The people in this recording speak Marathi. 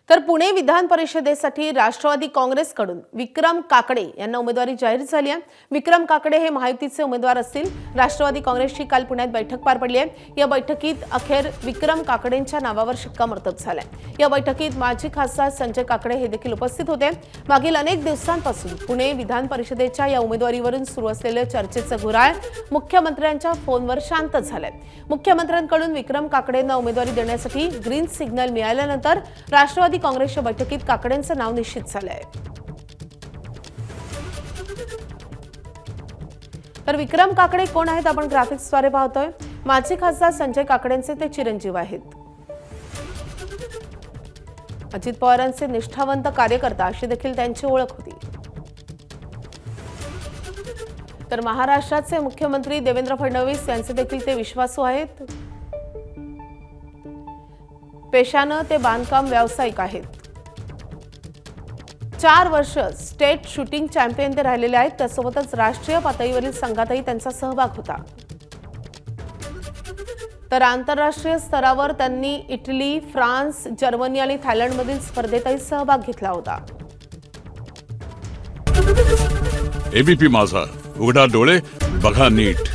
तर पुणे विधान परिषदेसाठी राष्ट्रवादी काँग्रेसकडून विक्रम काकडे यांना उमेदवारी जाहीर झाली आहे। विक्रम काकडे हे महायुतीचे उमेदवार असतील। राष्ट्रवादी काँग्रेसची काल पुण्यात बैठक पार पडली आहे। या बैठकीत अखेर विक्रम काकडेंच्या नावावर शिक्कामोर्तब झालंय। या बैठकीत माजी खासदार संजय काकडे हे देखील उपस्थित होते। मागील अनेक दिवसांपासून पुणे विधान परिषदेच्या या उमेदवारीवरून सुरू असलेले चर्चेचं घोराळ मुख्यमंत्र्यांच्या फोनवर शांत झालंय। मुख्यमंत्र्यांकडून विक्रम काकडेंना उमेदवारी देण्यासाठी ग्रीन सिग्नल मिळाल्यानंतर राष्ट्रवादी काँग्रेसच्या बैठकीत काकडेंचं नाव निश्चित झालंय। तर विक्रम काकडे कोण आहेत आपण ग्राफिक्सद्वारे पाहतोय। माजी खासदार संजय काकडेंचे ते चिरंजीव आहेत। अजित पवारांचे निष्ठावंत कार्यकर्ता अशी देखील त्यांची ओळख होती। तर महाराष्ट्राचे मुख्यमंत्री देवेंद्र फडणवीस यांचे देखील ते विश्वासू आहेत। पेशाने ते बांधकाम व्यावसायिक आहेत। 4 वर्ष स्टेट शूटिंग चॅम्पियन ते राहिलेले आहेत। त्यासोबतच राष्ट्रीय पातळीवरील संघातही त्यांचा सहभाग होता। तर आंतरराष्ट्रीय स्तरावर त्यांनी इटली, फ्रान्स, जर्मनी आणि थायलंडमधील स्पर्धेतही सहभाग घेतला होता। एबीपी माझा, उघडा डोळे बघा नीट।